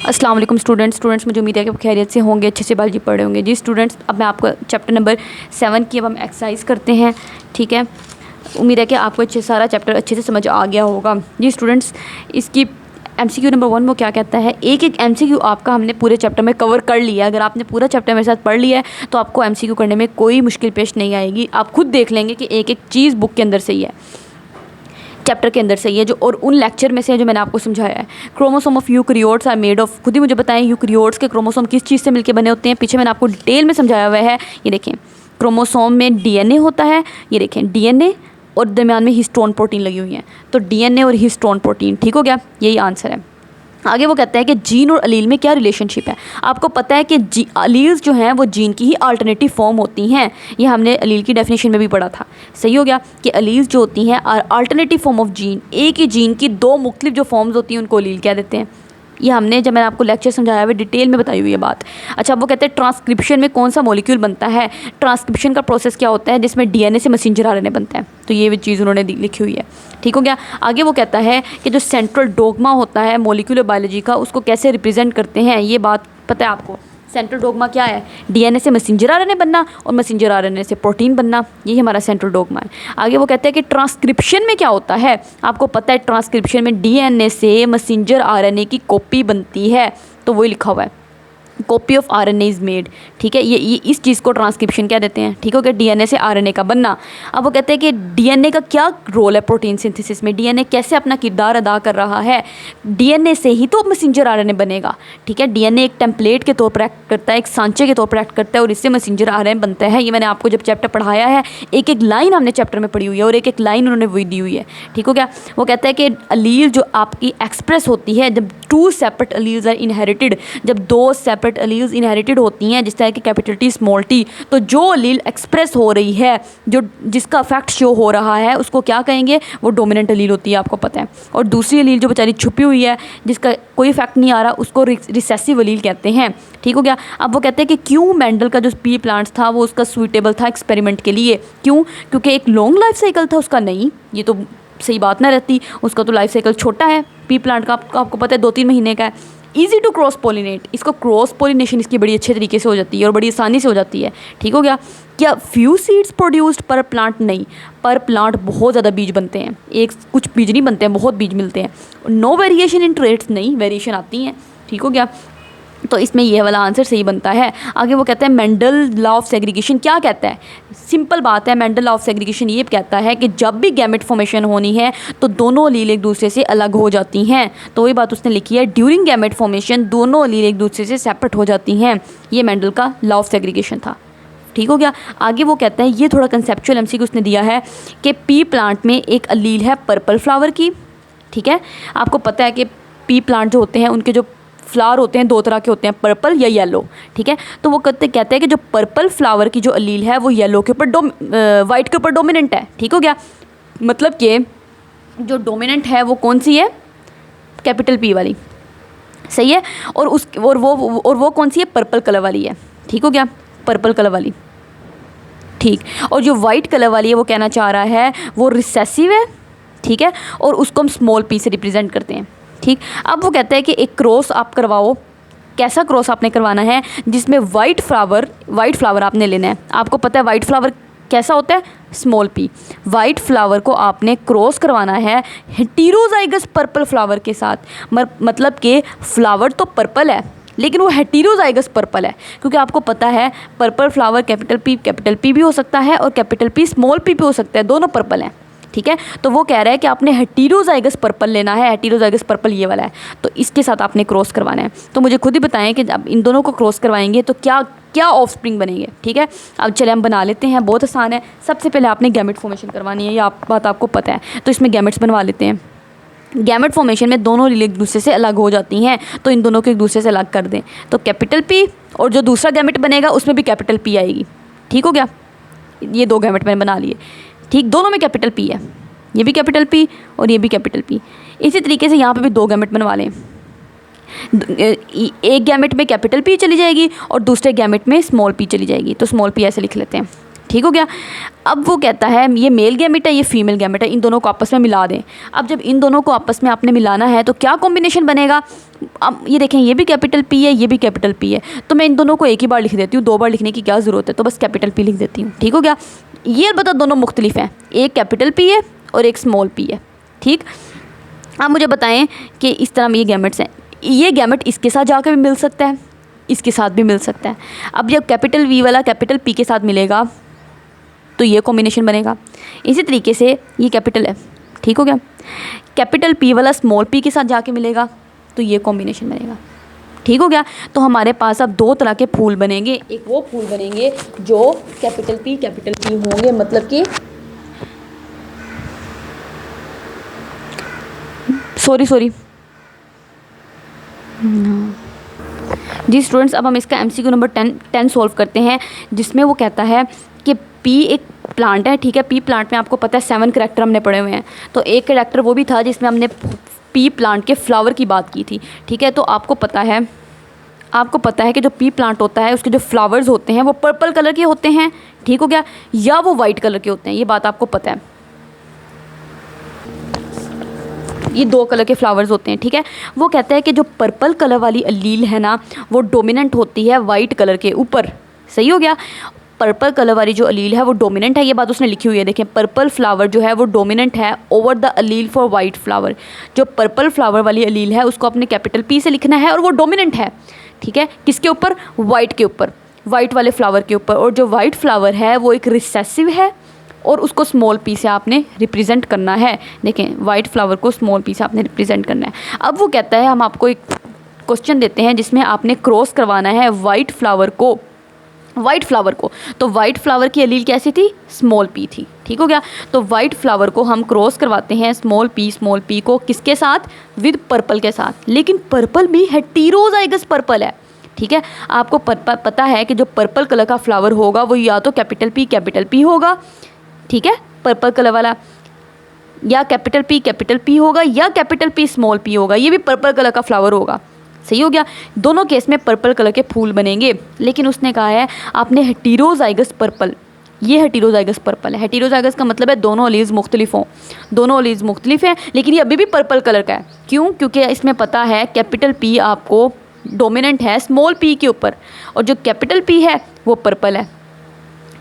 अस्सलाम वालेकुम स्टूडेंट्स, मुझे उम्मीद है कि आप खैरियत से होंगे, अच्छे से बायोलॉजी पढ़े होंगे। जी स्टूडेंट्स, अब मैं आपको चैप्टर नंबर 7 की अब हम एक्सरसाइज करते हैं। ठीक है, उम्मीद है कि आपको सारा चैप्टर अच्छे से समझ आ गया होगा। जी स्टूडेंट्स, इसकी MCQ नंबर 1 वो क्या कहता है, एक एक MCQ आपका हमने पूरे चैप्टर में कवर कर लिया। अगर आपने पूरा चैप्टर मेरे साथ पढ़ लिया है तो आपको MCQ करने में कोई मुश्किल पेश नहीं आएगी। आप खुद देख लेंगे कि एक एक चीज़ बुक के अंदर से ही है, चैप्टर के अंदर से ही है, जो और उन लेक्चर में से है जो मैंने आपको समझाया है। Chromosome of eukaryotes are made of, खुद ही मुझे बताएं यूकैरियोट्स के क्रोमोसोम किस चीज़ से मिलकर बने होते हैं। पीछे मैंने आपको डिटेल में समझाया हुआ है। ये देखें, क्रोमोसोम में DNA होता है, ये देखें DNA और दरमियान में हिस्टोन प्रोटीन लगी हुई हैं, तो DNA और हिस्टोन प्रोटीन। ठीक हो गया, यही आंसर है। आगे वो कहता है कि जीन और अलील में क्या रिलेशनशिप है। आपको पता है कि अलील्स जो हैं वो जीन की ही अल्टरनेटिव फॉर्म होती हैं। ये हमने अलील की डेफिनेशन में भी पढ़ा था। सही हो गया कि अलील्स जो होती हैं अल्टरनेटिव फॉर्म ऑफ जीन, एक ही जीन की दो मुख्तलिफ जो फॉर्म्स होती हैं उनको अलील कह देते हैं। ये हमने जब मैंने आपको लेक्चर समझाया हुआ डिटेल में बताई हुई है बात। अच्छा, वो कहते हैं ट्रांसक्रिप्शन में कौन सा मॉलिक्यूल बनता है। ट्रांसक्रिप्शन का प्रोसेस क्या होता है जिसमें DNA से मैसेंजर RNA बनता है, तो ये भी चीज़ उन्होंने लिखी हुई है। ठीक हो गया। आगे वो कहता है कि जो सेंट्रल डोगमा होता है मॉलिक्यूलर बायोलॉजी का, उसको कैसे रिप्रेजेंट करते हैं, ये बात पता है आपको। सेंट्रल डोगमा क्या है, DNA से मैसेंजर RNA बनना और मैसेंजर RNA से प्रोटीन बनना, यही हमारा सेंट्रल डोगमा है। आगे वो कहते हैं कि ट्रांसक्रिप्शन में क्या होता है। आपको पता है ट्रांसक्रिप्शन में DNA से मैसेंजर RNA की कॉपी बनती है, तो वही लिखा हुआ है, copy of RNA is made. ठीक है, ये इस चीज़ को ट्रांसक्रिप्शन क्या देते हैं। ठीक हो गया, DNA से RNA का बनना। अब वो कहते हैं कि DNA का क्या रोल है प्रोटीन सिंथेसिस में, DNA कैसे अपना किरदार अदा कर रहा है। DNA से ही तो मैसेंजर RNA बनेगा। ठीक है, DNA एक टेम्पलेट के तौर पर एक्ट करता है, एक सांचे के तौर पर एक्ट करता है और इससे मैसेंजर RNA बनता है। ये मैंने आपको जब चैप्टर पढ़ाया है, एक एक लाइन हमने चैप्टर में पढ़ी हुई है और एक एक लाइन उन्होंने वही दी हुई है। ठीक हो गया। वो कहता है कि अलील जो आपकी एक्सप्रेस होती है जब 2 सेपरेट अलील्स आर इनहेरिटेड, जब 2 सेपरेट अलील्स इनहेरिटेड होती हैं, जिस तरह की कैपिटल T स्मॉल t, तो जो अलील एक्सप्रेस हो रही है, जो जिसका इफेक्ट शो हो रहा है, उसको क्या कहेंगे, वो डोमिनेंट अलील होती है, आपको पता है। और दूसरी अलील जो बेचारी छुपी हुई है, जिसका कोई इफेक्ट नहीं आ रहा, उसको रिसेसिव अलील कहते हैं। ठीक हो गया। अब वो कहते हैं कि क्यों मेंडल का जो पी प्लांट्स था वो उसका सूटेबल था एक्सपेरिमेंट के लिए। क्यों? क्योंकि एक लॉन्ग लाइफ साइकिल था उसका। नहीं, ये तो सही बात ना रहती, उसका तो लाइफ साइकिल छोटा है पी प्लांट का, आपको पता है 2-3 महीने का है। ईजी टू क्रॉस पोलिनेट, इसको क्रॉस पोलिनेशन इसकी बड़ी अच्छे तरीके से हो जाती है और बड़ी आसानी से हो जाती है। ठीक हो गया। क्या फ्यू सीड्स प्रोड्यूस्ड पर प्लांट, नहीं, पर प्लांट बहुत ज़्यादा बीज बनते हैं, एक कुछ बीज नहीं बनते हैं, बहुत बीज मिलते हैं। नो वेरिएशन इन ट्रेड्स, नहीं, वेरिएशन आती हैं। ठीक हो गया, तो इसमें ये वाला आंसर सही बनता है। आगे वो कहते हैं मेंडल लॉ ऑफ सेग्रीगेशन क्या कहता है। सिंपल बात है, मेंडल लॉ ऑफ सेग्रीगेशन ये कहता है कि जब भी गैमेट फॉर्मेशन होनी है तो दोनों अलील एक दूसरे से अलग हो जाती हैं। तो वही बात उसने लिखी है, ड्यूरिंग गैमेट फॉर्मेशन दोनों अलील एक दूसरे से सेपरेट हो जाती हैं। ये मेंडल का लॉ ऑफ सेग्रीगेशन था। ठीक हो गया। आगे वो कहता है, ये थोड़ा कंसेप्चुअल MCQ उसने दिया है कि पी प्लांट में एक अलील है पर्पल फ्लावर की। ठीक है, आपको पता है कि पी प्लांट जो होते हैं उनके जो फ्लावर होते हैं 2 तरह के होते हैं, पर्पल या येलो। ठीक है, तो वो कहते हैं कि जो पर्पल फ्लावर की जो अलील है वो येलो के ऊपर वाइट के ऊपर डोमिनेंट है। ठीक हो गया, मतलब कि जो डोमिनेंट है वो कौन सी है, कैपिटल P वाली। सही है, और वो कौन सी है, पर्पल कलर वाली है। ठीक हो गया, पर्पल कलर वाली। ठीक, और जो वाइट कलर वाली है वो कहना चाह रहा है वो रिसेसिव है। ठीक है, और उसको हम स्मॉल p से रिप्रेजेंट करते हैं। ठीक, अब वो कहता है कि एक क्रॉस आप करवाओ। कैसा क्रॉस आपने करवाना है, जिसमें वाइट फ्लावर आपने लेना है। आपको पता है वाइट फ्लावर कैसा होता है, स्मॉल p। वाइट फ्लावर को आपने क्रॉस करवाना है हेटेरोजाइगस पर्पल फ्लावर के साथ। मतलब कि फ्लावर तो पर्पल है लेकिन वो हेटेरोजाइगस पर्पल है, क्योंकि आपको पता है पर्पल फ्लावर कैपिटल P भी हो सकता है और कैपिटल P स्मॉल p भी हो सकता है, दोनों पर्पल हैं। ठीक है, तो वो कह रहा है कि आपने हेटेरोजाइगस पर्पल लेना है। हेटेरोजाइगस पर्पल ये वाला है, तो इसके साथ आपने क्रॉस करवाना है। तो मुझे खुद ही बताएं कि जब इन दोनों को क्रॉस करवाएंगे तो क्या क्या ऑफस्प्रिंग बनेंगे। ठीक है, अब चले हम बना लेते हैं, बहुत आसान है। सबसे पहले आपने गैमेट फॉर्मेशन करवानी है, ये बात आपको पता है, तो इसमें गैमेट्स बनवा लेते हैं। गैमेट फॉर्मेशन में दोनों अलील एक दूसरे से अलग हो जाती हैं, तो इन दोनों को एक दूसरे से अलग कर दें, तो कैपिटल P और जो दूसरा गैमेट बनेगा उसमें भी कैपिटल P आएगी। ठीक हो गया, ये 2 गैमेट मैंने बना लिए। ठीक, दोनों में कैपिटल P है, ये भी कैपिटल P और ये भी कैपिटल P। इसी तरीके से यहाँ पे भी 2 गैमेट बनवा लें। एक गैमेट में कैपिटल P चली जाएगी और दूसरे गैमेट में स्मॉल p चली जाएगी, तो स्मॉल p ऐसे लिख लेते हैं। ठीक हो गया। अब वो कहता है ये मेल गैमेट है, ये फीमेल गैमेट है, इन दोनों को आपस में मिला दें। अब जब इन दोनों को आपस में आपने मिलाना है तो क्या कॉम्बिनेशन बनेगा। अब ये देखें, ये भी कैपिटल पी है, ये भी कैपिटल पी है, तो मैं इन दोनों को एक ही बार लिख देती हूँ, 2 बार लिखने की क्या ज़रूरत है, तो बस कैपिटल पी लिख देती हूँ। ठीक हो गया। ये अलबत्ता दोनों मुख्तलिफ हैं, एक कैपिटल पी है और एक स्मॉल पी है। ठीक, आप मुझे बताएं कि इस तरह ये गैमेट्स हैं, ये गैमेट इसके साथ जाकर भी मिल सकता है, इसके साथ भी मिल सकता है। अब जब कैपिटल वी वाला कैपिटल पी के साथ मिलेगा तो ये कॉम्बिनेशन बनेगा। इसी तरीके से ये कैपिटल है, ठीक हो गया, कैपिटल पी वाला स्मॉल पी के साथ जाके मिलेगा तो ये कॉम्बिनेशन बनेगा। ठीक हो गया। तो हमारे पास अब 2 तरह के फूल बनेंगे, एक वो फूल बनेंगे जो कैपिटल पी होंगे, मतलब कि सॉरी जी स्टूडेंट्स, अब हम इसका MCQ नंबर 10 सॉल्व करते हैं, जिसमें वो कहता है कि पी एक प्लांट है। ठीक है, पी प्लांट में आपको पता है 7 करैक्टर हमने पढ़े हुए हैं, तो एक करैक्टर वो भी था जिसमें हमने पी प्लांट के फ्लावर की बात की थी। ठीक है, तो आपको पता है कि जो पी प्लांट होता है उसके जो फ्लावर्स होते हैं वो पर्पल कलर के होते हैं। ठीक हो गया, या वो वाइट कलर के होते हैं, ये बात आपको पता है। ये 2 कलर के फ्लावर्स होते हैं। ठीक है, वो कहता है कि जो पर्पल कलर वाली अलील है ना, वो डोमिनेंट होती है वाइट कलर के ऊपर। सही हो गया, पर्पल कलर वाली जो अलील है वो डोमिनेंट है, ये बात उसने लिखी हुई है। देखें, पर्पल फ्लावर जो है वो डोमिनेंट है over the allele for white flower. जो पर्पल फ्लावर वाली अलील है उसको अपने कैपिटल पी से लिखना है और वो डोमिनेंट है। ठीक है, किसके ऊपर, वाइट के ऊपर, वाइट वाले फ्लावर के ऊपर। और जो वाइट फ्लावर है वो एक रिसेसिव है और उसको स्मॉल पी से आपने रिप्रेजेंट करना है। देखें, वाइट फ्लावर को स्मॉल पी से आपने रिप्रेजेंट करना है। अब वो कहता है हम आपको एक क्वेश्चन देते हैं जिसमें आपने क्रॉस करवाना है वाइट फ्लावर को। तो वाइट फ्लावर की अलील कैसी थी, स्मॉल पी थी। ठीक हो गया, तो वाइट फ्लावर को हम क्रॉस करवाते हैं स्मॉल पी को किसके साथ, विद पर्पल के साथ। लेकिन पर्पल भी हेटेरोजाइगस पर्पल है। ठीक है, आपको पता है कि जो पर्पल कलर का फ्लावर होगा वो या तो कैपिटल पी होगा, ठीक है, पर्पल कलर वाला, या कैपिटल पी होगा, या कैपिटल पी स्मॉल पी होगा, ये भी पर्पल कलर का फ्लावर होगा। सही हो गया, दोनों केस में पर्पल कलर के फूल बनेंगे। लेकिन उसने कहा है आपने हेटेरोजाइगस पर्पल, ये हेटेरोजाइगस पर्पल है। हेटेरोजाइगस का मतलब है दोनों ओलीव्स मुख्तलिफ हों, दोनों ओलीव्स मुख्तलिफ हैं, लेकिन ये अभी भी पर्पल कलर का है। क्यों, क्योंकि इसमें पता है कैपिटल पी आपको डोमिनेंट है स्मॉल पी के ऊपर, और जो कैपिटल पी है वो पर्पल है।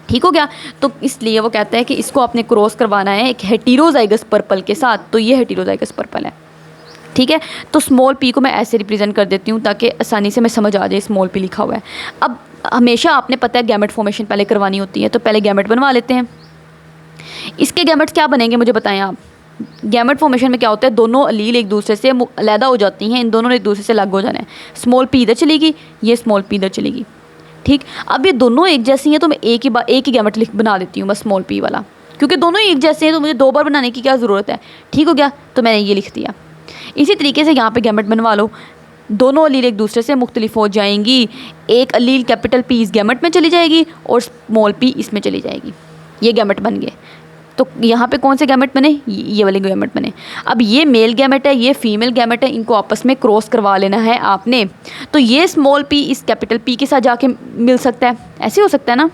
ठीक हो गया, तो इसलिए वो कहता है कि इसको आपने क्रॉस करवाना है एक हेटेरोजाइगस पर्पल के साथ, तो ये हेटेरोजाइगस पर्पल है। ठीक है, तो स्मॉल पी को मैं ऐसे रिप्रेजेंट कर देती हूँ ताकि आसानी से मैं समझ आ जाए स्मॉल पी लिखा हुआ है। अब हमेशा आपने पता है गैमेट फॉर्मेशन पहले करवानी होती है, तो पहले गैमेट बनवा लेते हैं। इसके गैमेट्स क्या बनेंगे मुझे बताएं आप। गैमेट फॉर्मेशन में क्या होता है, दोनों अलील एक दूसरे से अलहदा हो जाती हैं, इन दोनों ने एक दूसरे से अलग हो जाना है। स्मॉल पी इधर चलेगी, ये स्मॉल पी इधर चलेगी। ठीक, अब ये दोनों एक जैसी हैं तो मैं एक ही गैमेट बना देती हूँ बस स्मॉल पी वाला, क्योंकि दोनों ही एक जैसे हैं तो मुझे 2 बार बनाने की क्या ज़रूरत है। ठीक हो गया, तो मैंने ये लिख दिया। इसी तरीके से यहाँ पे गैमेट बनवा लो, दोनों अलील एक दूसरे से मुख्तलिफ हो जाएंगी। एक अलील कैपिटल पी इस गैमेट में चली जाएगी और स्मॉल पी इसमें चली जाएगी, ये गैमेट बन गए। तो यहाँ पे कौन से गैमेट बने, ये वाले गैमेट बने। अब ये मेल गैमेट है, ये फीमेल गैमेट है, इनको आपस में क्रॉस करवा लेना है आपने। तो ये स्मॉल पी इस कैपिटल पी के साथ जाके मिल सकता है, ऐसे हो सकता है ना,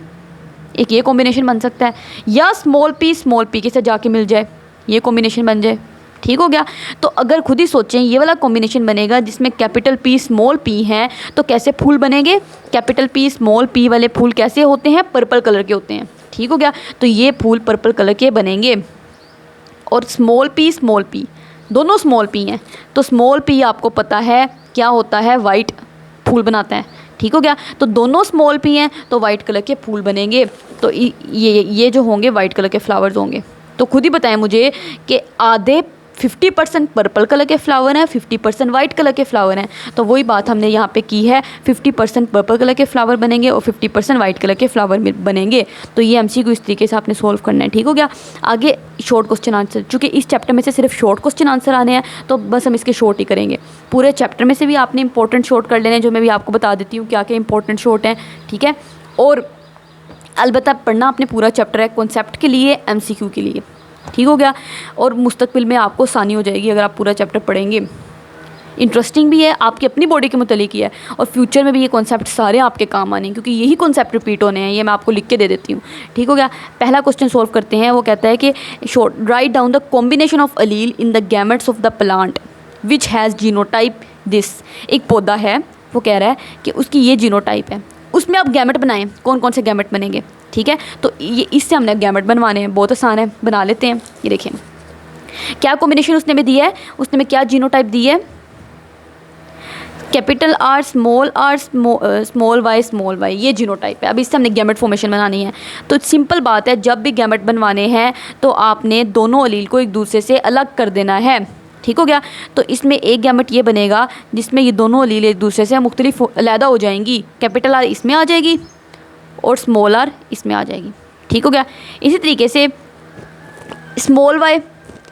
एक ये कॉम्बिनेशन बन सकता है, या स्मॉल पी के साथ जाके मिल जाए, ये कॉम्बिनेशन बन जाए। ठीक हो गया, तो अगर खुद ही सोचें ये वाला कॉम्बिनेशन बनेगा जिसमें कैपिटल पी स्मॉल पी हैं, तो कैसे फूल बनेंगे, कैपिटल पी स्मॉल पी वाले फूल कैसे होते हैं, पर्पल कलर के होते हैं। ठीक हो गया, तो ये फूल पर्पल कलर के बनेंगे। और स्मॉल पी दोनों स्मॉल पी हैं, तो स्मॉल पी आपको पता है क्या होता है, वाइट फूल बनाता है। ठीक हो गया, तो दोनों स्मॉल पी हैं तो वाइट कलर के फूल बनेंगे। तो ये जो होंगे वाइट कलर के फ्लावर्स होंगे। तो खुद ही बताएं मुझे कि आधे 50% पर्पल कलर के फ्लावर हैं, 50% वाइट कलर के फ्लावर हैं। तो वही बात हमने यहाँ पे की है, 50% पर्पल कलर के फ्लावर बनेंगे और 50% वाइट कलर के फ्लावर बनेंगे। तो ये MCQ इस तरीके से आपने सोल्व करना है। ठीक हो गया, आगे शॉर्ट क्वेश्चन आंसर, चूँकि इस चैप्टर में से सिर्फ शॉर्ट क्वेश्चन आंसर आने हैं तो बस हम इसके शॉर्ट ही करेंगे। पूरे चैप्टर में से भी आपने इंपॉर्टेंट शॉर्ट कर लेने हैं, जो मैं भी आपको बता देती हूँ क्या क्या इंपॉर्टेंट शॉर्ट हैं। ठीक है, और अलबत्ता पढ़ना आपने पूरा चैप्टर है, कॉन्सेप्ट के लिए, MCQ के लिए। ठीक हो गया, और मुस्तकबिल में आपको आसानी हो जाएगी अगर आप पूरा चैप्टर पढ़ेंगे। इंटरेस्टिंग भी है, आपकी अपनी बॉडी के मुतालिक ही है, और फ्यूचर में भी ये कॉन्सेप्ट सारे आपके काम आने हैं, क्योंकि यही कॉन्सेप्ट रिपीट होने हैं। ये मैं आपको लिख के दे देती हूँ, ठीक हो गया। पहला क्वेश्चन सॉल्व करते हैं। वो कहता है कि right down the combination of allele in the gametes of the plant which has genotype this. एक पौधा है, वो कह रहा है कि उसकी ये जीनोटाइप है, उसमें आप गैमेट बनाएं, कौन कौन से गैमेट बनेंगे, ठीक है। तो ये इससे हमने गैमेट बनवाने हैं, बहुत आसान है, बना लेते हैं। ये देखें क्या कॉम्बिनेशन उसने में दी है, उसने में क्या जीनोटाइप दी है, capital R small small Y, ये जीनोटाइप है। अब इससे हमने गैमेट फॉर्मेशन बनानी है। तो सिंपल बात है, जब भी गैमेट बनवाने हैं तो आपने दोनों अलील को एक दूसरे से अलग कर देना है, ठीक हो गया। तो इसमें एक गैमेट ये बनेगा जिसमें ये दोनों अलील एक दूसरे से मुख्तलिफ अलहदा हो जाएंगी। कैपिटल आर इसमें आ जाएगी और स्मॉल आर इसमें आ जाएगी, ठीक हो गया। इसी तरीके से स्मॉल वाई,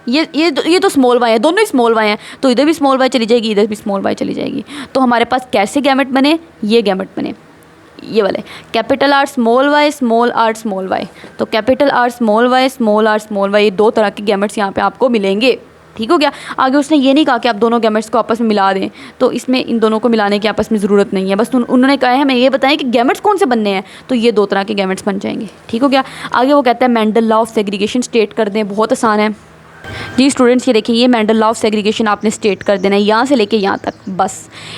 ये तो स्मॉल वाई है, दोनों ही स्मॉल वाई हैं, तो इधर भी स्मॉल वाई चली जाएगी, इधर भी स्मॉल वाई चली जाएगी। तो हमारे पास कैसे गैमेट बने, ये गैमेट बने, ये वाले capital R small Y small R small Y. तो capital R small Y small R small Y, ये दो तरह के गैमेट्स यहाँ पे आपको मिलेंगे, ठीक हो गया। आगे उसने ये नहीं कहा कि आप दोनों गैमेट्स को आपस में मिला दें, तो इसमें इन दोनों को मिलाने की आपस में ज़रूरत नहीं है। बस उन्होंने कहा है हमें ये बताएं कि गैमेट्स कौन से बनने हैं, तो ये दो तरह के गैमेट्स बन जाएंगे, ठीक हो गया। आगे वो कहता है Mendel law of segregation state कर दें, बहुत आसान है जी स्टूडेंट्स। ये देखिए, ये मेंडल लॉ ऑफ सेग्रीगेशन आपने स्टेट कर देना है यहाँ से लेके यहाँ तक बस,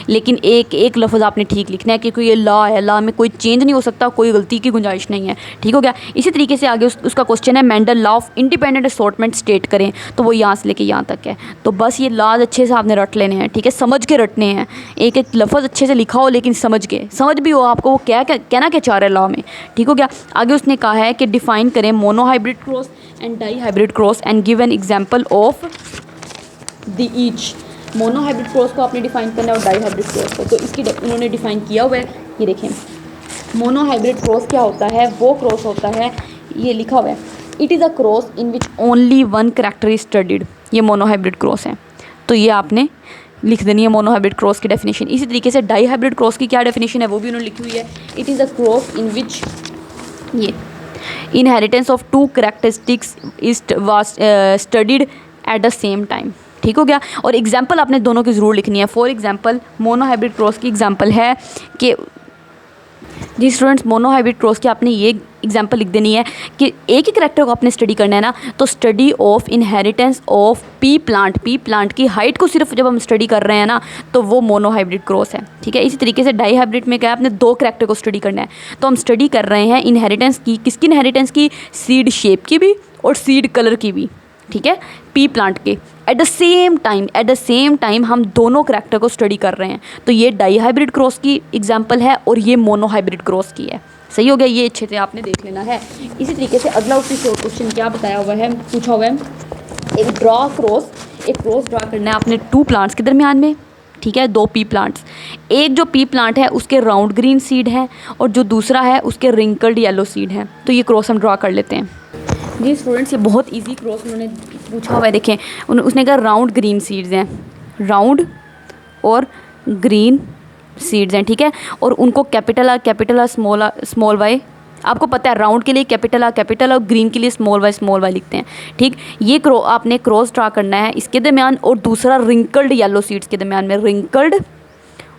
लेकिन एक एक लफ्ज़ आपने ठीक लिखना है, क्योंकि ये लॉ है, लॉ में कोई चेंज नहीं हो सकता, कोई गलती की गुंजाइश नहीं है, ठीक हो गया। इसी तरीके से आगे उसका क्वेश्चन है Mendel law of independent assortment state करें, तो वो यहाँ से लेके यहाँ तक है। तो बस ये लॉज अच्छे से आपने रट लेने हैं, ठीक है, समझ के रटने हैं, एक एक लफ्ज़ अच्छे से लिखा हो लेकिन समझ भी हो आपको वो क्या कहना क्या चाह रहा है लॉ में, ठीक हो गया। आगे उसने कहा है कि डिफ़ाइन करें monohybrid cross and die hybrid cross and give an example of the each. Monohybrid cross को आपने डिफाइन करना है और डाई हाइब्रिड क्रॉस को, तो इसकी उन्होंने डिफाइन किया हुआ है। ये देखें, मोनोहाइब्रिड क्रॉस क्या होता है, वो क्रॉस होता है, ये लिखा हुआ है, it is a cross in which only one character is studied. ये मोनोहाइब्रिड क्रॉस है, तो ये आपने लिख देनी है मोनोहाइब्रिड क्रॉस की डेफिनेशन। इसी तरीके से डाई हाइब्रिड क्रॉस की क्या डेफिनेशन है वो भी उन्होंने लिखी हुई है, it is a cross in विच ये inheritance of to characteristics is studied at the same time, ठीक हो गया। और एग्जाम्पल आपने दोनों की ज़रूर लिखनी है। फॉर एग्जाम्पल मोनोहाइब्रिड क्रॉस की एग्जाम्पल है कि जी स्टूडेंट्स, मोनोहाइब्रिड क्रॉस की आपने ये एग्जाम्पल लिख देनी है कि एक ही करेक्टर को आपने स्टडी करना है ना, तो study of inheritance of P plant की हाइट को सिर्फ जब हम स्टडी कर रहे हैं ना, तो वो मोनोहाइब्रिड क्रॉस है, ठीक है। इसी तरीके से डाई हाइब्रिड में क्या है, आपने दो करेक्टर को स्टडी करना है, तो हम स्टडी कर रहे हैं इनहेरिटेंस की, किसकी इनहेरिटेंस की, सीड शेप की भी और सीड कलर की भी, ठीक है, पी प्लांट के। एट द सेम टाइम हम दोनों करैक्टर को स्टडी कर रहे हैं, तो ये डाई हाइब्रिड क्रॉस की एग्जांपल है और ये मोनोहाइब्रिड क्रॉस की है। सही हो गया, ये अच्छे से आपने देख लेना है। इसी तरीके से अगला उसकी शॉर्ट क्वेश्चन क्या बताया हुआ है, पूछा हुआ है, एक क्रॉस ड्रा करना है आपने टू प्लांट्स के दरमियान में, ठीक है, दो पी प्लांट्स। एक जो पी प्लांट है उसके राउंड ग्रीन सीड है और जो दूसरा है उसके रिंकल्ड येलो सीड है। तो ये क्रॉस हम ड्रा कर लेते हैं। जी स्टूडेंट्स, ये बहुत इजी क्रॉस उन्होंने पूछा हुआ है। देखें, उसने कहा राउंड ग्रीन सीड्स हैं, राउंड और ग्रीन सीड्स हैं, ठीक है, और उनको कैपिटल आर स्मॉल वाई, आपको पता है राउंड के लिए कैपिटल और ग्रीन के लिए स्मॉल वाई लिखते हैं, ठीक। ये आपने क्रॉस ड्रा करना है इसके दरमियान, और दूसरा रिंकल्ड येलो सीड्स के दरमियान में, रिंकल्ड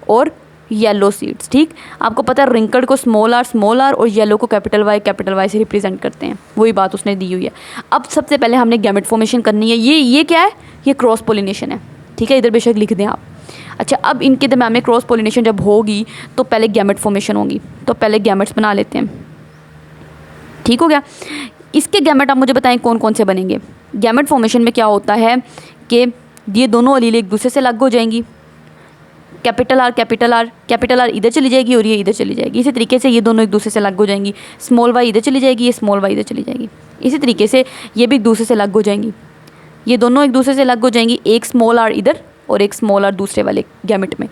और येलो सीड्स, ठीक। आपको पता है रिंकल्ड को स्मॉल आर और येलो को कैपिटल वाई से रिप्रेजेंट करते हैं, वही बात उसने दी हुई है। अब सबसे पहले हमने गैमेट फॉर्मेशन करनी है। ये क्या है, ये क्रॉस पोलिनेशन है, ठीक है, इधर बेशक लिख दें आप। अच्छा, अब इनके दरमियान में क्रॉस पोलिनेशन जब होगी तो पहले गैमेट फॉर्मेशन होगी, तो पहले गैमेट्स बना लेते हैं, ठीक हो गया। इसके गैमेट आप मुझे बताएं कौन कौन से बनेंगे। गैमेट फॉर्मेशन में क्या होता है कि ये दोनों अलील एक दूसरे से अलग हो जाएंगी, कैपिटल आर इधर चली जाएगी और ये इधर चली जाएगी। इसी तरीके से ये दोनों एक दूसरे से अलग हो जाएंगी, स्मॉल वाई इधर चली जाएगी, ये स्मॉल वाई इधर चली जाएगी। इसी तरीके से ये भी एक दूसरे से अलग हो जाएंगी, ये दोनों एक दूसरे से अलग हो जाएंगी, एक स्मॉल आर इधर और एक स्मॉल आर दूसरे वाले गैमेट में,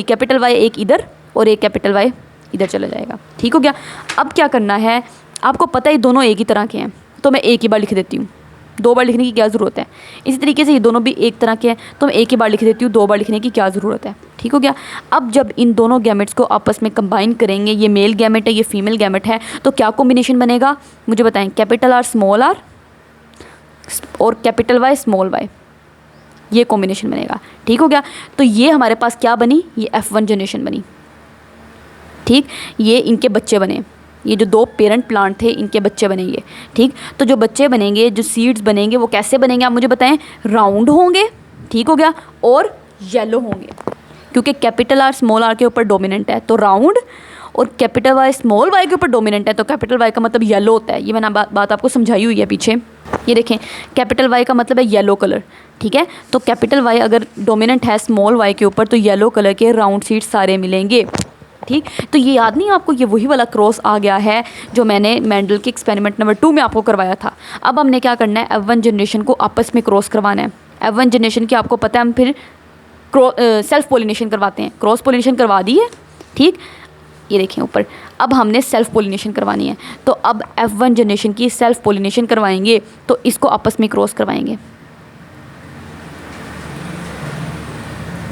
कैपिटल वाई एक इधर और एक कैपिटल वाई इधर चला जाएगा, ठीक हो गया। अब क्या करना है, आपको पता है दोनों एक ही तरह के हैं, तो मैं एक ही बार लिख देती हूँ, दो बार लिखने की क्या ज़रूरत है। इसी तरीके से ये दोनों भी एक तरह के हैं, तो मैं एक ही बार लिख देती हूँ, दो बार लिखने की क्या ज़रूरत है, ठीक हो गया। अब जब इन दोनों गैमेट्स को आपस में कंबाइन करेंगे, ये मेल गैमेट है, ये फीमेल गैमेट है, तो क्या कॉम्बिनेशन बनेगा मुझे बताएं। कैपिटल आर स्मॉल आर और कैपिटल वाई स्मॉल वाई, ये कॉम्बिनेशन बनेगा। ठीक हो गया। तो ये हमारे पास क्या बनी, ये F1 जनरेशन बनी। ठीक, ये इनके बच्चे बने, ये जो 2 पेरेंट प्लांट थे इनके बच्चे बनेंगे। ठीक, तो जो बच्चे बनेंगे, जो सीड्स बनेंगे वो कैसे बनेंगे आप मुझे बताएं। राउंड होंगे, ठीक हो गया, और येलो होंगे, क्योंकि कैपिटल आर स्मॉल आर के ऊपर डोमिनेंट है, तो राउंड, और कैपिटल वाई स्मॉल वाई के ऊपर डोमिनेंट है, तो कैपिटल वाई का मतलब येलो होता है। ये मैंने बात आपको समझाई हुई है पीछे। ये देखें, कैपिटल वाई का मतलब है येलो कलर। ठीक है, तो कैपिटल वाई अगर डोमिनेंट है स्मॉल वाई के ऊपर, तो येलो कलर के राउंड सीड्स सारे मिलेंगे। ठीक, तो ये याद नहीं आपको, ये वही वाला क्रॉस आ गया है जो मैंने मेंडल के एक्सपेरिमेंट नंबर 2 में आपको करवाया था। अब हमने क्या करना है, F1 जनरेशन को आपस में क्रॉस करवाना है। F1 जनरेशन की आपको पता है हम फिर सेल्फ पोलिनेशन करवाते हैं, क्रॉस पोलिनेशन करवा दी है। ठीक, ये देखें ऊपर, अब हमने सेल्फ पोलिनेशन करवानी है, तो अब F1 जनरेशन की सेल्फ पोलिनेशन करवाएंगे, तो इसको आपस में क्रॉस करवाएंगे।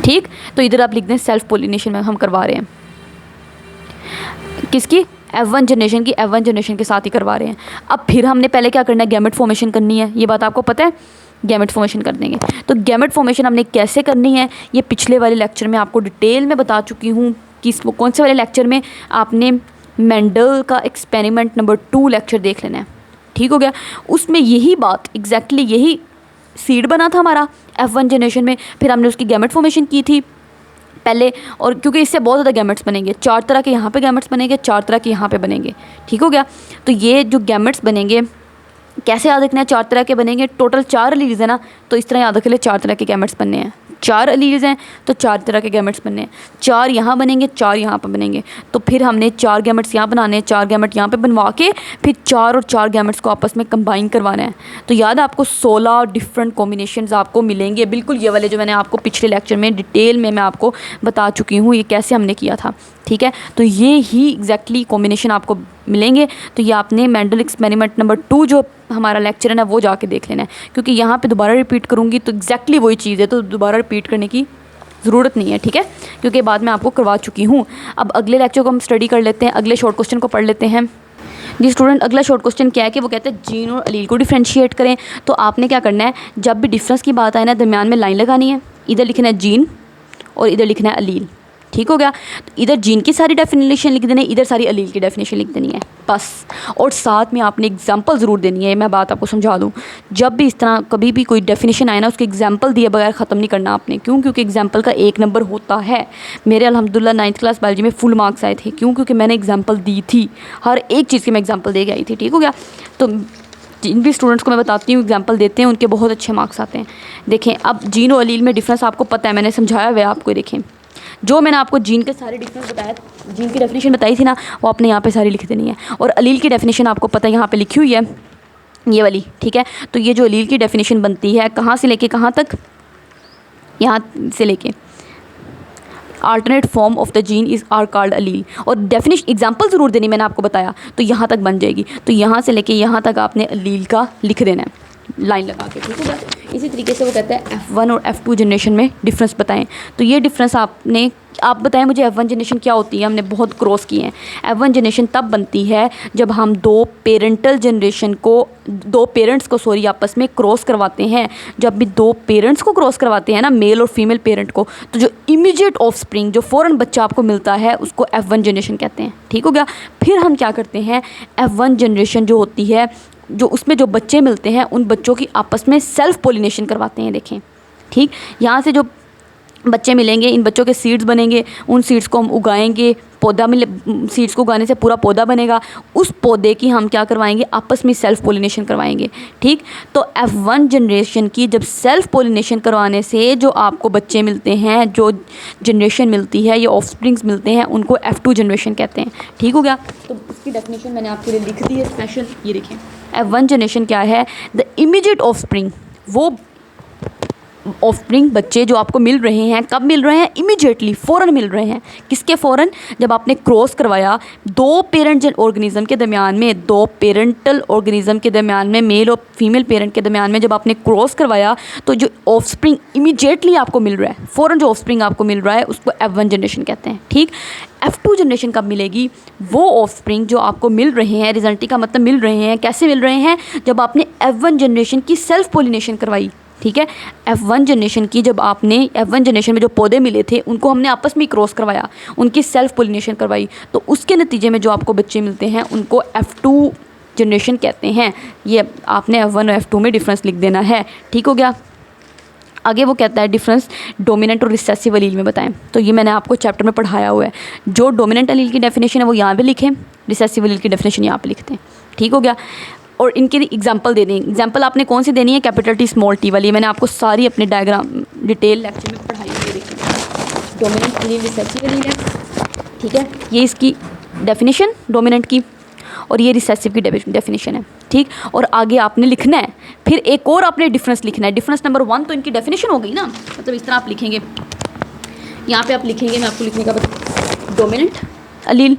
ठीक, तो इधर आप लिख दें सेल्फ पोलिनेशन में हम करवा रहे हैं, किसकी, F1 जनरेशन की, F1 जनरेशन के साथ ही करवा रहे हैं। अब फिर हमने पहले क्या करना है, गैमेट फॉर्मेशन करनी है, ये बात आपको पता है, गैमेट फॉर्मेशन कर देंगे। तो गैमेट फॉर्मेशन हमने कैसे करनी है, ये पिछले वाले लेक्चर में आपको डिटेल में बता चुकी हूँ। किस कौन से वाले लेक्चर में, आपने मेंडल का एक्सपेरिमेंट नंबर 2 लेक्चर देख लेना है। ठीक हो गया, उसमें यही बात एग्जैक्टली यही सीड बना था हमारा F1 जनरेशन में, फिर हमने उसकी गैमेट फॉर्मेशन की थी पहले, और क्योंकि इससे बहुत ज़्यादा गैमेट्स बनेंगे, 4 तरह के यहाँ पे गैमेट्स बनेंगे, 4 तरह के यहाँ पे बनेंगे। ठीक हो गया, तो ये जो गैमेट्स बनेंगे कैसे याद रखना है, 4 तरह के बनेंगे, टोटल 4 एलील्स है ना, तो इस तरह याद रख ले 4 तरह के गैमेट्स बनने हैं। 4 एलील्स हैं तो 4 तरह के गैमेट्स बनने हैं, 4 यहाँ बनेंगे, 4 यहाँ पर बनेंगे। तो फिर हमने 4 गैमेट्स यहाँ बनाने हैं, 4 गैमेट यहाँ पे बनवा के फिर 4 और 4 गैमेट्स को आपस में कंबाइन करवाना है। तो याद है आपको 16 डिफरेंट कॉम्बिनेशंस आपको मिलेंगे, बिल्कुल ये वाले जो मैंने आपको पिछले लेक्चर में डिटेल में मैं आपको बता चुकी हूँ ये कैसे हमने किया था। ठीक है, तो ये ही एग्जैक्टली कॉम्बिनेशन आपको मिलेंगे। तो ये आपने मेंडल एक्सपेरिमेंट नंबर 2 जो हमारा लेक्चर है ना वो जाके देख लेना है, क्योंकि यहाँ पे दोबारा रिपीट करूँगी तो एग्जैक्टली वही चीज़ है, तो दोबारा रिपीट करने की ज़रूरत नहीं है। ठीक है, क्योंकि बाद में आपको करवा चुकी हूँ। अब अगले लेक्चर को हम स्टडी कर लेते हैं, अगले शॉर्ट क्वेश्चन को पढ़ लेते हैं। जी स्टूडेंट, अगला शॉर्ट क्वेश्चन क्या है कि वो कहते हैं जीन और अलील को डिफ्रेंशिएट करें। तो आपने क्या करना है, जब भी डिफरेंस की बात आए ना, दरमियान में लाइन लगानी है, इधर लिखना है जीन और इधर लिखना है अलील। ठीक हो गया, तो इधर जीन की सारी डेफिनेशन लिख देनी है, इधर सारी अलील की डेफिनेशन लिख देनी है बस। और साथ में आपने एग्जांपल ज़रूर देनी है। मैं बात आपको समझा दूँ, जब भी इस तरह कभी भी कोई डेफिनेशन आए ना, उसके एग्जांपल दिए बगैर ख़त्म नहीं करना आपने। क्यों? क्योंकि एग्जांपल का 1 नंबर होता है। मेरे अल्हम्दुलिल्लाह 9th क्लास बायोलॉजी में फुल मार्क्स आए थे। क्यों? क्योंकि मैंने एग्जाम्पल दी थी, हर एक चीज़ की मैं एग्जाम्पल दे के आई थी। ठीक हो गया, तो जिन भी स्टूडेंट्स को मैं बताती हूँ एग्जाम्पल देते हैं उनके बहुत अच्छे मार्क्स आते हैं। देखें, अब जीन और अलील में डिफरेंस आपको पता है, मैंने समझाया हुआ है आपको। देखें, जो मैंने आपको जीन के सारे डिफरेंस बताया, जीन की डेफिनेशन बताई थी ना, वो आपने यहाँ पे सारी लिख देनी है। और अलील की डेफिनेशन आपको पता है, यहाँ पे लिखी हुई है ये वाली। ठीक है, तो ये जो अलील की डेफिनेशन बनती है कहाँ से लेके कहाँ तक, यहाँ से लेके alternate form of the gene is are called allele. और डेफिनेशन एग्जांपल ज़रूर देनी, मैंने आपको बताया, तो यहाँ तक बन जाएगी। तो यहाँ से लेके यहाँ तक आपने अलील का लिख देना है लाइन लगा के। ठीक है, इसी तरीके से वो कहता है F1 और F2 जनरेशन में डिफरेंस बताएं। तो ये डिफरेंस आप बताएं मुझे, F1 जनरेशन क्या होती है। हमने बहुत क्रॉस किए हैं। F1 जनरेशन तब बनती है जब हम दो पेरेंट्स को आपस में क्रॉस करवाते हैं। जब भी 2 पेरेंट्स को क्रॉस करवाते हैं ना, मेल और फीमेल पेरेंट को, तो जो इमीडिएट ऑफस्प्रिंग, जो फ़ौरन बच्चा आपको मिलता है, उसको F1 जनरेशन कहते हैं। ठीक हो गया, फिर हम क्या करते हैं, F1 जनरेशन जो होती है, जो उसमें जो बच्चे मिलते हैं उन बच्चों की आपस में सेल्फ पोलिनेशन करवाते हैं। देखें, ठीक, यहाँ से जो बच्चे मिलेंगे, इन बच्चों के सीड्स बनेंगे, उन सीड्स को हम उगाएंगे, पौधा मिले, सीड्स को उगाने से पूरा पौधा बनेगा। उस पौधे की हम क्या करवाएंगे, आपस में सेल्फ पोलिनेशन करवाएंगे। ठीक, तो F1 जनरेशन की जब सेल्फ पोलिनेशन करवाने से जो आपको बच्चे मिलते हैं, जो जनरेशन मिलती है, ये ऑफस्प्रिंग्स मिलते हैं, उनको F2 जनरेशन कहते हैं। ठीक हो गया, तो उसकी डेफिनेशन मैंने आपके लिए लिख दी है स्पेशल। ये देखें, F1 जनरेशन क्या है, द इमीडिएट ऑफस्प्रिंग, वो ऑफस्प्रिंग बच्चे जो आपको मिल रहे हैं, कब मिल रहे हैं, इमीडिएटली, फ़ौरन मिल रहे हैं। किसके फ़ौरन, जब आपने क्रॉस करवाया 2 पेरेंट ऑर्गेनिज्म के दरमियान में, 2 पेरेंटल ऑर्गेनिज्म के दरमियान में, मेल और फीमेल पेरेंट के दरमियान में जब आपने क्रॉस करवाया, तो जो ऑफस्प्रिंग इमीडिएटली आपको मिल रहा है, फ़ौरन जो ऑफस्प्रिंग आपको मिल रहा है, उसको F1 जनरेशन कहते हैं। ठीक, F2 जनरेशन कब मिलेगी, वो ऑफस्प्रिंग जो आपको मिल रहे हैं, रिजल्टी का मतलब मिल रहे हैं, कैसे मिल रहे हैं, जब आपने F1 जनरेशन की सेल्फ पोलिनेशन करवाई। ठीक है। F1 जनरेशन की जब आपने F1 जनरेशन में जो पौधे मिले थे उनको हमने आपस में क्रॉस करवाया, उनकी सेल्फ पोलिनेशन करवाई, तो उसके नतीजे में जो आपको बच्चे मिलते हैं उनको F2 जनरेशन कहते हैं। ये आपने F1 और F2 में डिफरेंस लिख देना है, ठीक हो गया। आगे वो कहता है डिफरेंस डोमिनेंट और रिसेसिव अलील में बताएं, तो ये मैंने आपको चैप्टर में पढ़ाया हुआ है। जो डोमिनेंट अलील की डेफिनेशन है वो यहाँ पे लिखें, रिसेसिव अलील की डेफिनेशन यहाँ पे लिखते हैं, ठीक हो गया। और इनके एग्जांपल दे देंगे। एग्जांपल आपने कौन सी देनी है, कैपिटल टी स्मॉल टी वाली, मैंने आपको सारी अपने डायग्राम डिटेल लेक्चर में पढ़ाई हुई है। देखिए डोमिनेंट अलील रिसेसिव अलील है, ठीक है, ये इसकी डेफिनेशन डोमिनेंट की, और ये रिसेसिव की डेफिनेशन है, ठीक। और आगे आपने लिखना है, फिर एक और आपने डिफरेंस लिखना है। डिफरेंस नंबर 1 तो इनकी डेफिनेशन हो गई ना, मतलब इस तरह आप लिखेंगे, यहाँ पे आप लिखेंगे, मैं आपको लिखने का डोमिनेंट अलील,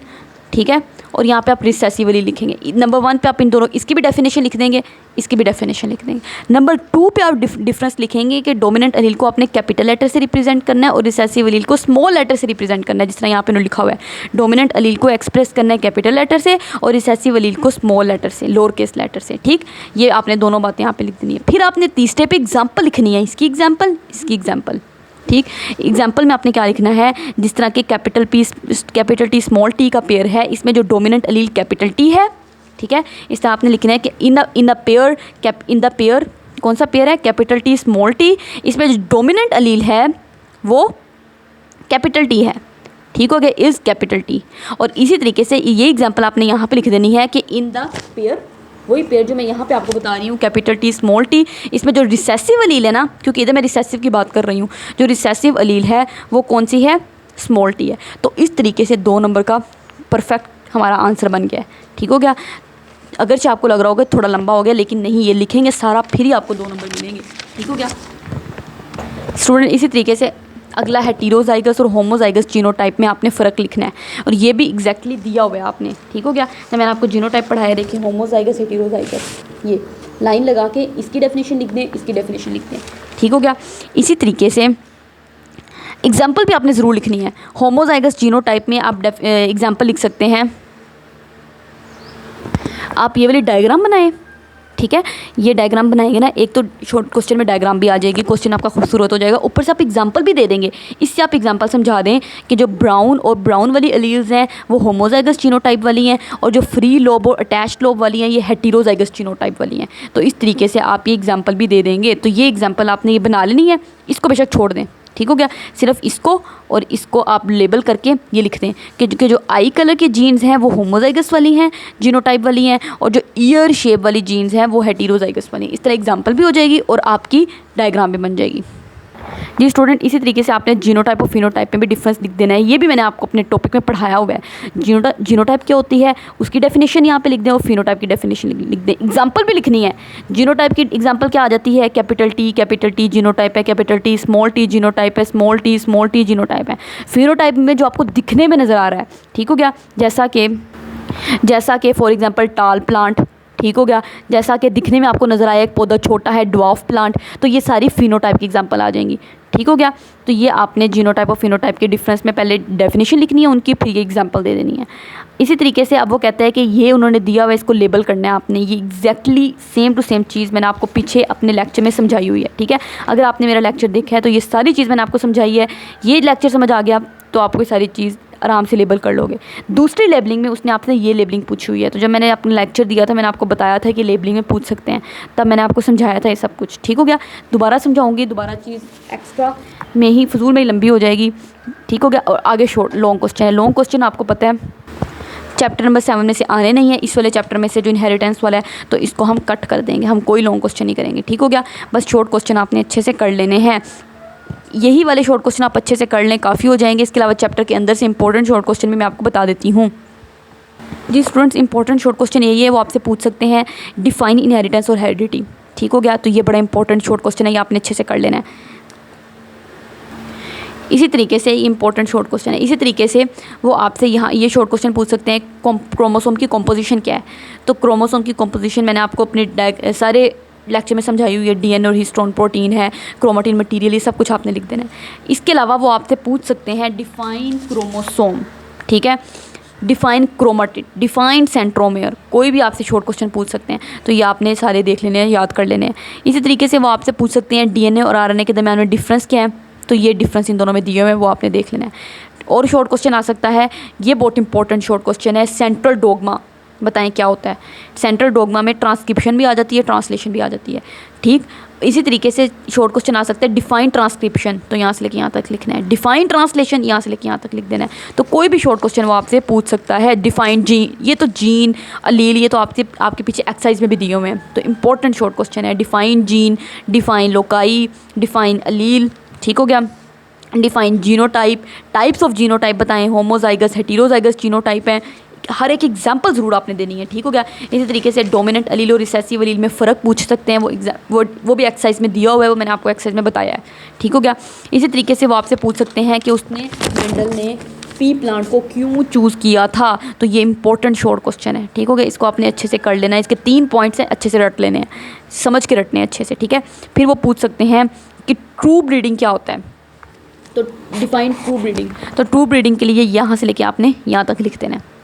ठीक है, और यहाँ पे आप रिसेसिव अलील लिखेंगे। नंबर 1 पे आप इन दोनों इसकी भी डेफिनेशन लिख देंगे, इसकी भी डेफिनेशन लिख देंगे। नंबर 2 पे आप डिफरेंस लिखेंगे कि डोमिनेंट अलील को आपने कैपिटल लेटर से रिप्रेजेंट करना है और रिसेसिव अलील को स्मॉल लेटर से रिप्रेजेंट करना है, जिस तरह यहाँ पे लिखा हुआ है। डोमिनेंट अलील को एक्सप्रेस करना है कैपिटल लेटर से और रिसेसिव अलील को स्मॉल लेटर से, लोअर केस लेटर से, ठीक। ये आपने दोनों बातें यहाँ पे लिख देनी है। फिर आपने तीसरे पे एग्जाम्पल लिखनी है, इसकी एग्जाम्पल, इसकी एग्जाम्पल, ठीक। एग्जाम्पल में आपने क्या लिखना है, जिस तरह के कैपिटल टी स्मॉल टी का पेयर है, इसमें जो डोमिनेंट अलील कैपिटल टी है, ठीक है, इस तरह आपने लिखना है कि इन द पेयर कौन सा पेयर है, कैपिटल टी स्मॉल टी, इसमें जो डोमिनेंट अलील है वो कैपिटल टी है, ठीक हो गया, इज़ कैपिटल टी। और इसी तरीके से ये एग्जाम्पल आपने यहाँ पे लिख देनी है कि इन द पेयर, वही पेयर जो मैं यहाँ पे आपको बता रही हूँ, कैपिटल टी स्मॉल टी, इसमें जो रिसेसिव अलील है ना, क्योंकि इधर मैं रिसेसिव की बात कर रही हूँ, जो रिसेसिव अलील है वो कौन सी है, स्मॉल टी है। तो इस तरीके से 2 नंबर का परफेक्ट हमारा आंसर बन गया है, ठीक हो गया। अगरचे आपको लग रहा होगा थोड़ा लंबा हो गया, लेकिन नहीं, ये लिखेंगे सारा फिर ही आपको 2 नंबर मिलेंगे, ठीक हो गया स्टूडेंट। इसी तरीके से अगला हेटेरोजाइगस और होमोजाइगस जीनोटाइप में आपने फ़र्क लिखना है, और ये भी एग्जैक्टली दिया हुआ है आपने, ठीक हो गया। जब मैंने आपको जीनोटाइप पढ़ाया, देखिए होमोजाइगस हेटेरोजाइगस, ये लाइन लगा के इसकी डेफिनेशन लिख दें, इसकी डेफिनेशन लिख दें, ठीक हो गया। इसी तरीके से एग्जाम्पल भी आपने ज़रूर लिखनी है। होमोजाइगस जीनोटाइप में आप एग्जाम्पल लिख सकते हैं, आप ये वाली डायग्राम बनाएं, ठीक है, ये डायग्राम बनाएंगे ना, एक तो शॉर्ट क्वेश्चन में डायग्राम भी आ जाएगी, क्वेश्चन आपका खूबसूरत हो जाएगा, ऊपर से आप एग्जांपल भी दे देंगे। इससे आप एग्जांपल समझा दें कि जो ब्राउन वाली अलील्स हैं वो होमोजाइगस जीनोटाइप वाली हैं, और जो फ्री लोब और अटैच्ड लोब वाली हैं ये हेटेरोजाइगस जीनोटाइप वाली हैं। तो इस तरीके से आप ये एग्जाम्पल भी दे देंगे। तो ये एग्जाम्पल आपने ये बना लेनी है, इसको बेशक छोड़ दें, ठीक हो गया। सिर्फ इसको और इसको आप लेबल करके ये लिख दें कि जो आई कलर के जीन्स हैं वो होमोजाइगस वाली हैं, जीनोटाइप वाली हैं, और जो ईयर शेप वाली जीन्स हैं वो हेटेरोजाइगस वाली हैं। इस तरह एग्जांपल भी हो जाएगी और आपकी डायग्राम भी बन जाएगी। जी स्टूडेंट, इसी तरीके से आपने जीनोटाइप और फिनोटाइप में भी डिफरेंस लिख देना है। ये भी मैंने आपको अपने टॉपिक में पढ़ाया हुआ है। जीनोटाइप क्या होती है उसकी डेफिनेशन यहाँ पे लिख दें और फिनोटाइप की डेफिनेशन लिख दें। एग्जांपल भी लिखनी है। जीनोटाइप की एग्जांपल क्या आ जाती है, कैपिटल टी जीनोटाइप है, कैपिटल टी जीनोटाइप है, स्मॉल टी जीनोटाइप है। फिनोटाइप में जो आपको दिखने में नज़र आ रहा है, ठीक हो गया, जैसा कि फॉर एग्जांपल टाल प्लांट, ठीक हो गया, जैसा कि दिखने में आपको नज़र आया एक पौधा छोटा है, ड्वार्फ प्लांट, तो ये सारी फिनोटाइप की एग्जांपल आ जाएंगी, ठीक हो गया। तो ये आपने जीनोटाइप और फिनोटाइप के डिफरेंस में पहले डेफिनेशन लिखनी है उनकी, फिर ये एग्जांपल दे देनी है। इसी तरीके से अब वो कहता है कि ये उन्होंने दिया हुआ, इसको लेबल करना है आपने। ये एग्जैक्टली सेम टू सेम चीज़ मैंने आपको पीछे अपने लेक्चर में समझाई हुई है, ठीक है। अगर आपने मेरा लेक्चर देखा है तो ये सारी चीज़ मैंने आपको समझाई है। ये लेक्चर समझ आ गया तो आपको सारी चीज़ आराम से लेबल कर लोगे। दूसरी लेबलिंग में उसने आपसे ये लेबलिंग पूछी हुई है, तो जब मैंने अपना लेक्चर दिया था मैंने आपको बताया था कि लेबलिंग में पूछ सकते हैं, तब मैंने आपको समझाया था ये सब कुछ, ठीक हो गया। दोबारा समझाऊंगी, दोबारा चीज़ एक्स्ट्रा में ही फजूल में ही लंबी हो जाएगी, ठीक हो गया। और आगे शॉर्ट लॉन्ग क्वेश्चन है। लॉन्ग क्वेश्चन आपको पता है चैप्टर नंबर 7 में से आने नहीं है, इस वाले चैप्टर में से जो इनहेरिटेंस वाला है, तो इसको हम कट कर देंगे, हम कोई लॉन्ग क्वेश्चन नहीं करेंगे, ठीक हो गया। बस शॉर्ट क्वेश्चन आपने अच्छे से कर लेने हैं। यही वाले शॉर्ट क्वेश्चन आप अच्छे से कर लें, काफ़ी हो जाएंगे। इसके अलावा चैप्टर के अंदर से इंपॉर्टेंट शॉर्ट क्वेश्चन भी मैं आपको बता देती हूँ। जी स्टूडेंट्स, इंपॉर्टेंट शॉर्ट क्वेश्चन यही है, वो आपसे पूछ सकते हैं डिफाइन इनहेरिटेंस और हेरिडिटी, ठीक हो गया। तो ये बड़ा इंपॉर्टेंट शॉर्ट क्वेश्चन है, ये आपने अच्छे से कर लेना है। इसी तरीके से इंपॉर्टेंट शॉर्ट क्वेश्चन है। इसी तरीके से वो आपसे यहाँ ये शॉर्ट क्वेश्चन पूछ सकते हैं क्रोमोसोम की कॉम्पोजिशन क्या है। तो क्रोमोसोम की कॉम्पोजिशन मैंने आपको अपने सारे लेक्चर में समझाई हुई है। डीएनए और हिस्टोन प्रोटीन है, क्रोमेटिन मटेरियल, ये सब कुछ आपने लिख देना है। इसके अलावा वो आपसे पूछ सकते हैं डिफाइन क्रोमोसोम, ठीक है। डिफाइन क्रोमेटिड, डिफाइन सेंट्रोमेयर, कोई भी आपसे शॉर्ट क्वेश्चन पूछ सकते हैं, तो ये आपने सारे देख लेने हैं, याद कर लेने हैं। इसी तरीके से वो आपसे पूछ सकते हैं डीएनए और आरएनए के दरमियान में डिफरेंस क्या है, तो ये डिफरेंस इन दोनों में दिए हुए हैं, वो आपने देख लेना है। और शॉर्ट क्वेश्चन आ सकता है, ये बहुत इंपॉर्टेंट शॉर्ट क्वेश्चन है, सेंट्रल डोगमा बताएं क्या होता है। सेंट्रल डोगमा में ट्रांसक्रिप्शन भी आ जाती है, ट्रांसलेशन भी आ जाती है, ठीक। इसी तरीके से शॉर्ट क्वेश्चन आ सकता है डिफाइन ट्रांसक्रिप्शन, तो यहाँ से लेके यहाँ तक लिखना है, डिफाइन ट्रांसलेशन यहाँ से लेके यहाँ तक लिख देना है। तो कोई भी शॉर्ट क्वेश्चन वो आपसे पूछ सकता है। डिफाइन जीन, ये तो जीन अलील, ये तो आपके पीछे एक्सरसाइज में भी दिए हुए हैं, तो इंपॉर्टेंट शॉर्ट क्वेश्चन है। Define gene, define loci, define allele, ठीक हो गया। Define genotype, types of genotype बताएं, होमोजाइगस, हेटेरोजाइगस जीनोटाइप हैं, हर एक एग्जाम्पल ज़रूर आपने देनी है, ठीक हो गया। इसी तरीके से डोमिनेंट अलील और रिसेसिव अलील में फ़र्क पूछ सकते हैं, वो भी एक्सरसाइज में दिया हुआ है, वो मैंने आपको एक्सरसाइज में बताया है, ठीक हो गया। इसी तरीके से वो आपसे पूछ सकते हैं कि उसने मेंडल ने पी प्लांट को क्यों चूज़ किया था, तो ये इंपॉर्टेंट शॉर्ट क्वेश्चन है, ठीक हो गया। इसको आपने अच्छे से कर लेना है, इसके 3 पॉइंट्स हैं, अच्छे से रट लेने हैं, समझ के रटने हैं अच्छे से, ठीक है। फिर वो पूछ सकते हैं कि ट्रू ब्रीडिंग क्या होता है, तो डिफाइन ट्रू ब्रीडिंग, तो ट्रू ब्रीडिंग के लिए यहाँ से लेके आपने यहाँ तक लिख देना है।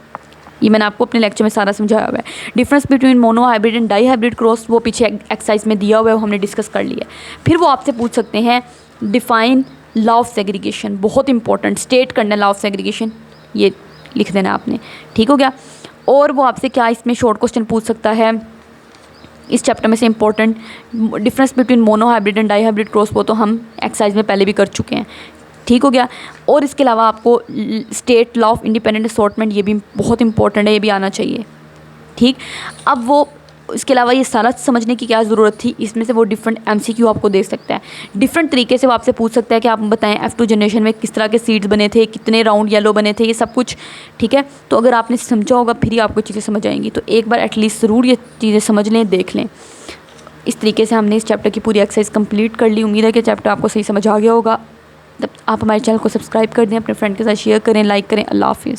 ये मैंने आपको अपने लेक्चर में सारा समझाया हुआ है। Difference between mono hybrid and die hybrid cross, वो पीछे एक्सरसाइज में दिया हुआ है, वो हमने डिस्कस कर लिया। फिर वो आपसे पूछ सकते हैं डिफाइन लॉ ऑफ सेग्रीगेशन, बहुत इंपॉर्टेंट, स्टेट करना लॉ ऑफ सेग्रीगेशन, ये लिख देना आपने, ठीक हो गया। और वो आपसे क्या इसमें शॉर्ट क्वेश्चन पूछ सकता है इस चैप्टर में से important, difference between mono hybrid and die hybrid cross, वो तो हम एक्सरसाइज में पहले भी कर चुके हैं, ठीक हो गया। और इसके अलावा आपको state law of independent assortment, ये भी बहुत इंपॉर्टेंट है, ये भी आना चाहिए, ठीक। अब वो इसके अलावा ये सारा समझने की क्या ज़रूरत थी, इसमें से वो डिफरेंट एमसीक्यू आपको दे सकता है, डिफरेंट तरीके से वो आपसे पूछ सकता है कि आप बताएं F2 जनरेशन में किस तरह के सीड्स बने थे, कितने राउंड येलो बने थे, ये सब कुछ, ठीक है। तो अगर आपने समझा होगा फिर ही आपको चीज़ें समझ आएंगी, तो एक बार एटलीस्ट ज़रूर ये चीज़ें समझ लें, देख लें। इस तरीके से हमने इस चैप्टर की पूरी एक्सरसाइज कंप्लीट कर ली। उम्मीद है कि चैप्टर आपको सही समझ आ गया होगा। आप हमारे चैनल को सब्सक्राइब कर दें, अपने फ्रेंड के साथ शेयर करें, लाइक करें। अल्लाह हाफिज़।